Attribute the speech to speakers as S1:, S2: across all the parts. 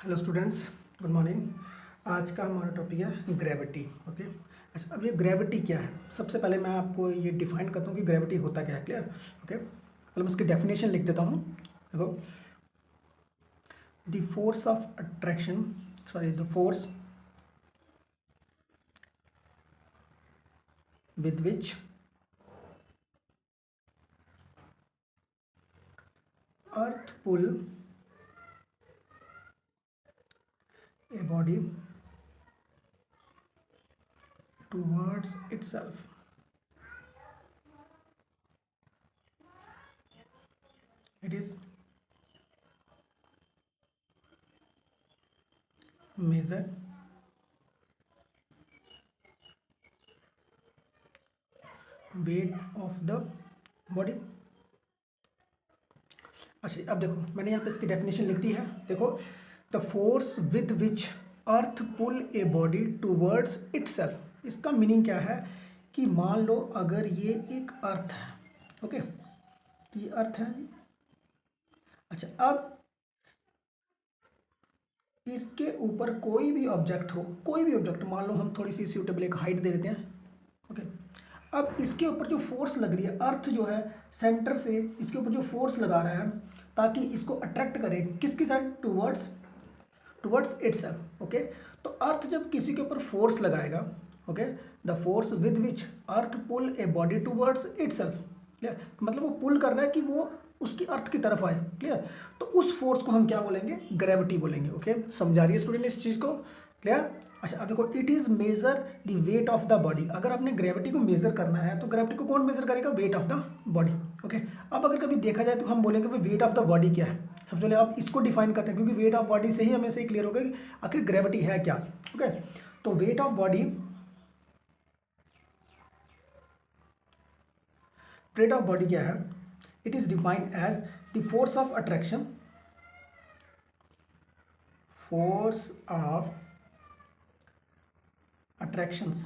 S1: Hello students, good morning. आज का हमारा टॉपिक है ग्रेविटी। ओके। अच्छा, अब ये ग्रेविटी क्या है? सबसे पहले मैं आपको ये डिफाइन करता हूँ कि ग्रेविटी होता क्या है। क्लियर? ओके, पहले मैं इसकी डेफिनेशन लिख देता हूँ। देखो, the force of attraction, sorry, the force with which earth pull a body towards itself, it is measure weight of the body. अच्छा, अब देखो, मैंने यहाँ पे इसकी डेफिनेशन लिख दी है। देखो, the force with which earth pull a body towards itself. इसका मीनिंग क्या है कि मान लो अगर ये एक अर्थ है। ओके, ये अर्थ है। अच्छा, अब इसके ऊपर कोई भी ऑब्जेक्ट हो, कोई भी ऑब्जेक्ट, मान लो हम थोड़ी सी सूटेबल एक हाइट दे देते हैं। ओके, अब इसके ऊपर जो फोर्स लग रही है, अर्थ जो है सेंटर से इसके ऊपर जो फोर्स लगा रहा है ताकि इसको अट्रैक्ट करे, किसकी side? Towards towards itself. Okay, तो अर्थ जब किसी के ऊपर फोर्स लगाएगा, okay, the force with which earth pull a body towards itself. Clear? मतलब वो पुल कर रहा है कि वो उसकी अर्थ की तरफ आए। क्लियर? तो उस फोर्स को हम क्या बोलेंगे? ग्रेविटी बोलेंगे। ओके, समझा रही है स्टूडेंट इस चीज़ को? क्लियर? अच्छा, अब देखो, it is measure the wait of the body. अगर आपने ग्रेविटी को मेजर करना है तो ग्रेविटी को कौन मेजर करेगा? Wait of the body. Okay, अब अगर कभी देखा जाए तो हम बोलेंगे भाई वेट ऑफ द बॉडी क्या है। सबसे पहले आप इसको डिफाइन करते हैं, क्योंकि वेट ऑफ बॉडी से ही हमें से क्लियर होगा कि आखिर ग्रेविटी है क्या। ओके, तो weight of body, weight of body क्या है? It is defined as the force of attraction, force of attractions.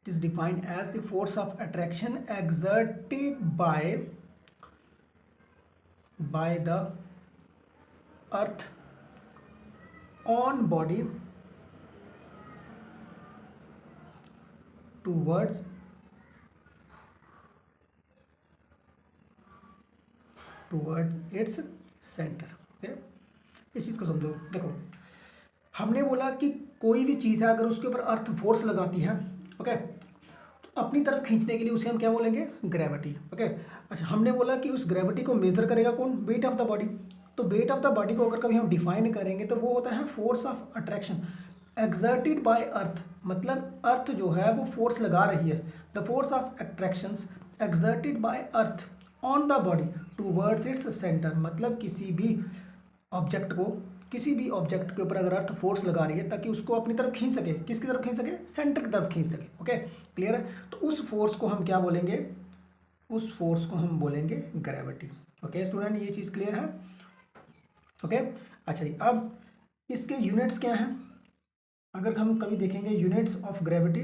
S1: It is defined as the force of attraction exerted by the earth on body towards its center. Okay, इस चीज़ को समझो। देखो, हमने बोला कि कोई भी चीज़ है अगर उसके ऊपर अर्थ फोर्स लगाती है, ओके, तो अपनी तरफ खींचने के लिए उसे हम क्या बोलेंगे? ग्रेविटी। ओके, अच्छा, हमने बोला कि उस ग्रेविटी को मेजर करेगा कौन? Wait of the body. तो वेट ऑफ द बॉडी को अगर कभी हम डिफाइन करेंगे तो वो होता है force of attraction exerted by earth. मतलब अर्थ जो है वो फोर्स लगा रही है। The force of attractions exerted by earth on the body towards its centre. मतलब किसी भी ऑब्जेक्ट को, किसी भी ऑब्जेक्ट के ऊपर अगर अर्थ फोर्स लगा रही है ताकि उसको अपनी तरफ खींच सके, किसकी तरफ खींच सके? सेंटर की तरफ खींच सके। ओके, क्लियर है? तो उस फोर्स को हम क्या बोलेंगे? उस फोर्स को हम बोलेंगे ग्रेविटी। ओके स्टूडेंट, ये चीज़ क्लियर है? ओके, अच्छा जी, अब इसके यूनिट्स क्या हैं? अगर हम कभी देखेंगे यूनिट्स ऑफ ग्रेविटी,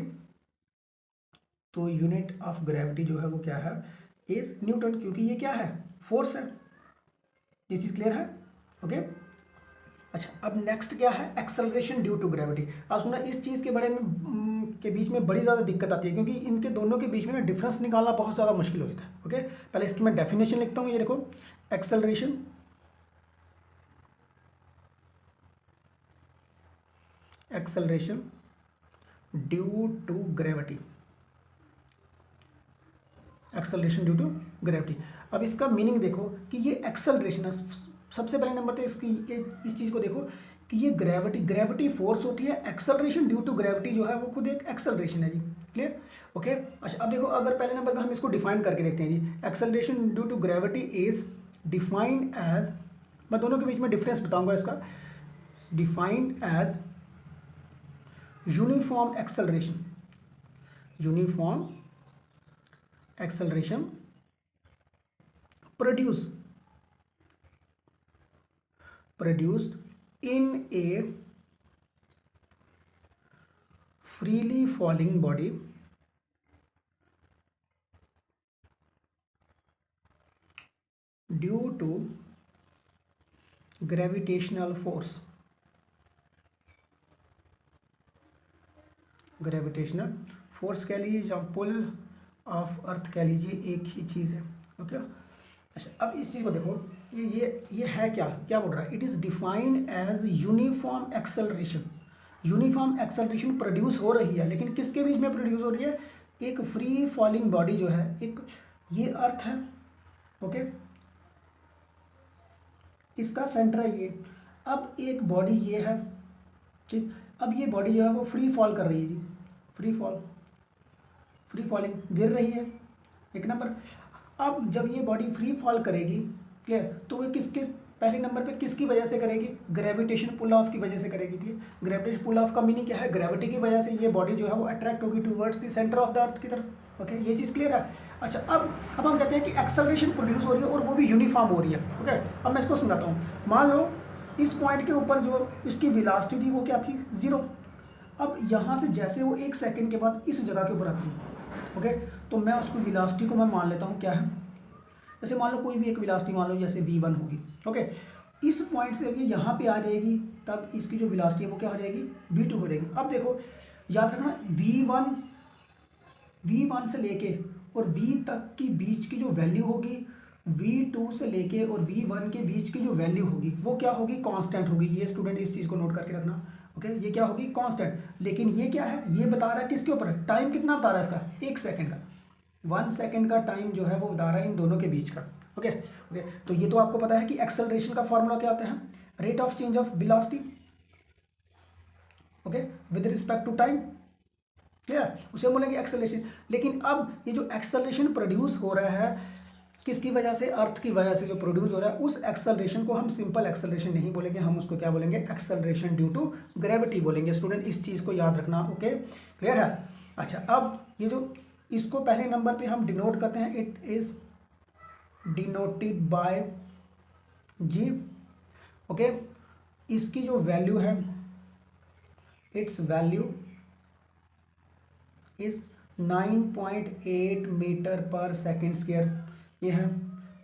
S1: तो यूनिट ऑफ ग्रेविटी जो है वो क्या है? इज न्यूटन, क्योंकि ये क्या है? फोर्स है। ये चीज़ क्लियर है? ओके, अच्छा, अब नेक्स्ट क्या है? Acceleration due to gravity. अब सुना, इस चीज़ के बारे में के बीच में बड़ी ज़्यादा दिक्कत आती है, क्योंकि इनके दोनों के बीच में ना डिफरेंस निकालना बहुत ज़्यादा मुश्किल हो जाता है। ओके, पहले इसकी मैं डेफिनेशन लिखता हूँ। ये देखो, acceleration acceleration due to gravity, acceleration due to gravity. अब इसका मीनिंग देखो कि ये एक्सेलरेशन है। सबसे पहले नंबर पे इसकी इस चीज़ को देखो कि ये ग्रेविटी फोर्स होती है। एक्सेलरेशन ड्यू टू ग्रेविटी जो है वो खुद एक एक्सेलरेशन है जी। क्लियर? ओके, अच्छा, अब देखो, अगर पहले नंबर पे हम इसको डिफाइन करके देखते हैं जी। Acceleration due to gravity is defined as, मैं दोनों के बीच में डिफरेंस बताऊंगा इसका। Defined as uniform acceleration, uniform acceleration produced in a freely falling body due to gravitational force, gravitational force कह लीजिए या पुल ऑफ अर्थ कह लीजिए, एक ही चीज़ है। ओके, अच्छा अब इस चीज़ को देखो, ये है क्या क्या बोल रहा है, it is defined as uniform acceleration. Uniform acceleration produce हो रही है, लेकिन किसके बीच में प्रोड्यूस हो रही है, एक फ्री फॉलिंग बॉडी जो है, एक ये अर्थ है, ओके, इसका सेंटर है ये, अब एक बॉडी ये है, ठीक, अब ये बॉडी जो है वो फ्री फॉल कर रही है जी, फ्री फॉल, फ्री फॉलिंग, गिर रही है, एक नंबर। अब जब ये बॉडी फ्री फॉल करेगी, क्लियर, तो वो किसके पहले नंबर पे किसकी वजह से करेगी, ग्रेविटेशन पुल ऑफ की वजह से करेगी, ठीक है। ग्रेविटेशन पुल ऑफ का मीनिंग क्या है, ग्रेविटी की वजह से ये बॉडी जो है वो अट्रैक्ट होगी towards the centre of the earth की तरफ। ओके, ये चीज़ क्लियर है। अच्छा अब हम कहते हैं कि एक्सेलरेशन प्रोड्यूस हो रही है और वो भी यूनिफॉर्म हो रही है। ओके, अब मैं इसको समझाता हूँ। मान लो इस पॉइंट के ऊपर जो इसकी वेलोसिटी थी वो क्या थी, 0। अब यहाँ से जैसे वो 1 सेकेंड के बाद इस जगह के ऊपर आती है, ओके, तो मैं उसको वेलोसिटी को मैं मान लेता हूँ क्या है, जैसे मान लो कोई भी एक वेलोसिटी मान लो जैसे v1 होगी। ओके, इस पॉइंट से अब ये यहाँ पे आ जाएगी, तब इसकी जो वेलोसिटी है वो क्या हो जाएगी, v2 हो जाएगी। अब देखो याद रखना, v1 से लेके और v तक की बीच की जो वैल्यू होगी, v2 से लेके और v1 के बीच की जो वैल्यू होगी वो क्या होगी, कांस्टेंट होगी। ये स्टूडेंट इस चीज़ को नोट करके रखना। ओके, ये क्या होगी, कांस्टेंट। लेकिन ये क्या है, ये बता रहा है किसके ऊपर, टाइम कितना बता रहा है इसका, 1 सेकेंड का, 1 सेकेंड का टाइम जो है वो बता रहा है इन दोनों के बीच का। ओके, तो ये तो आपको पता है कि एक्सेलरेशन का फॉर्मूला क्या होता है, rate of change of velocity, okay, with respect to time, clear, उसे बोलेंगे एक्सेलरेशन। लेकिन अब ये जो एक्सेलरेशन प्रोड्यूस हो रहा है किसकी वजह से, अर्थ की वजह से जो प्रोड्यूस हो रहा है, उस एक्सेलरेशन को हम सिंपल एक्सेलरेशन नहीं बोलेंगे, हम उसको क्या बोलेंगे, एक्सेलरेशन ड्यू टू ग्रेविटी बोलेंगे। स्टूडेंट इस चीज़ को याद रखना। ओके, क्लियर है। अच्छा अब ये जो इसको पहले नंबर पे हम डिनोट करते हैं, it is denoted by g. Okay, इसकी जो वैल्यू है, it's value is 9.8 metre per second square, ये है।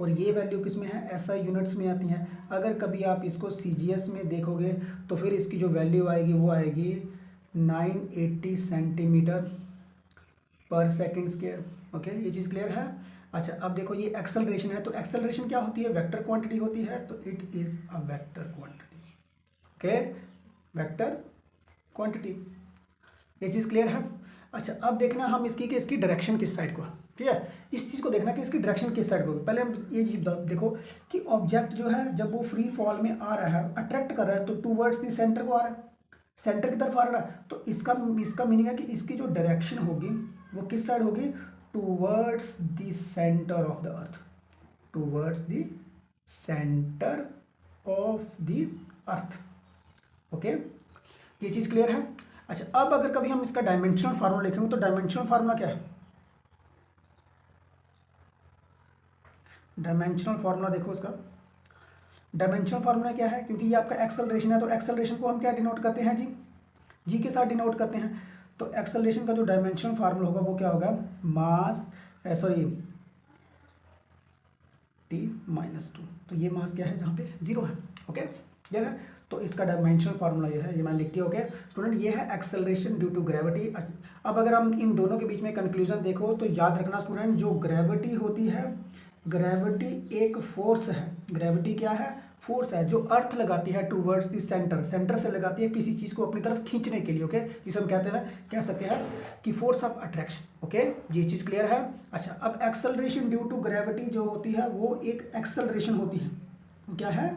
S1: और ये वैल्यू किस में है, ऐसा यूनिट्स में आती हैं। अगर कभी आप इसको CGS में देखोगे तो फिर इसकी जो वैल्यू आएगी वो आएगी 980 सेंटीमीटर पर सेकेंड स्क्वायर। ओके, ये चीज़ क्लियर है। अच्छा अब देखो ये एक्सेलरेशन है, तो एक्सेलरेशन क्या होती है, वेक्टर क्वांटिटी होती है, तो it is a vector quantity. Okay, vector quantity, ये चीज़ क्लियर है। अच्छा अब देखना हम इसकी डायरेक्शन किस साइड को, ठीक है, इस चीज़ को देखना कि इसकी डायरेक्शन किस साइड को। पहले हम ये चीज़ देखो कि ऑब्जेक्ट जो है जब वो फ्री फॉल में आ रहा है, अट्रैक्ट कर रहा है, तो टूवर्ड्स द सेंटर को आ रहा है, सेंटर की तरफ आ रहा है, तो इसका मीनिंग है कि इसकी जो डायरेक्शन होगी वो किस साइड होगी, towards the centre of the earth, towards the centre of the earth. Okay, ये चीज़ क्लियर है। अच्छा अब अगर कभी हम इसका डायमेंशनल फार्मूला लिखेंगे तो डायमेंशनल फार्मूला क्या है, डायमेंशनल फार्मूला देखो इसका, डायमेंशनल फार्मूला क्या है, क्योंकि ये आपका एक्सेलरेशन है तो एक्सेलरेशन को हम क्या डिनोट करते हैं जी, जी के साथ डिनोट करते हैं। तो एक्सेलरेशन का जो डायमेंशनल फार्मूला होगा वो क्या होगा, मास T-2, तो ये मास क्या है जहाँ पे 0 है। ओके, क्लियर है। तो इसका डायमेंशनल फार्मूला ये है, ये मैंने लिख दिया। ओके स्टूडेंट, ये है एक्सेलरेशन ड्यू टू ग्रेविटी। अब अगर हम इन दोनों के बीच में कंक्लूजन देखो तो याद रखना स्टूडेंट, जो ग्रेविटी होती है, ग्रेविटी एक फोर्स है, ग्रेविटी क्या है, फोर्स है जो अर्थ लगाती है टूवर्ड्स द सेंटर, सेंटर से लगाती है किसी चीज़ को अपनी तरफ खींचने के लिए। ओके, जिसे हम कहते हैं, कह सकते हैं कि फोर्स ऑफ अट्रैक्शन। ओके, ये चीज़ क्लियर है। अच्छा अब एक्सेलरेशन ड्यू टू ग्रेविटी जो होती है वो एक एक्सेलरेशन होती है, क्या है,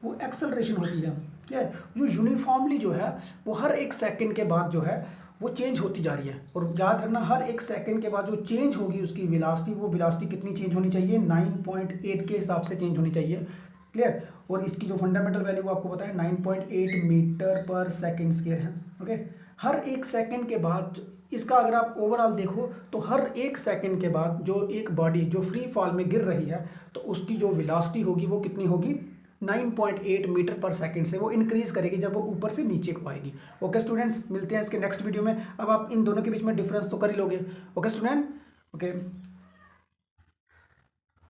S1: वो एक्सेलरेशन होती है। क्लियर, जो यूनिफॉर्मली जो है वो हर 1 सेकेंड के बाद जो है वो चेंज होती जा रही है। और याद रखना हर 1 सेकेंड के बाद जो चेंज होगी उसकी वेलोसिटी, वो वेलोसिटी कितनी चेंज होनी चाहिए, 9.8 के हिसाब से चेंज होनी चाहिए। क्लियर, और इसकी जो फंडामेंटल वैल्यू आपको पता है 9.8 मीटर पर सेकेंड स्क्वायर है। ओके, हर 1 सेकेंड के बाद इसका अगर आप ओवरऑल देखो तो हर 1 सेकेंड के बाद जो एक बॉडी जो फ्री फॉल में गिर रही है तो उसकी जो वेलोसिटी होगी वो कितनी होगी, 9.8 मीटर पर सेकंड से वो इंक्रीज करेगी जब वो ऊपर से नीचे को आएगी। ओके स्टूडेंट्स, मिलते हैं इसके नेक्स्ट वीडियो में। अब आप इन दोनों के बीच में डिफरेंस तो कर ही लोगे। Okay student, okay.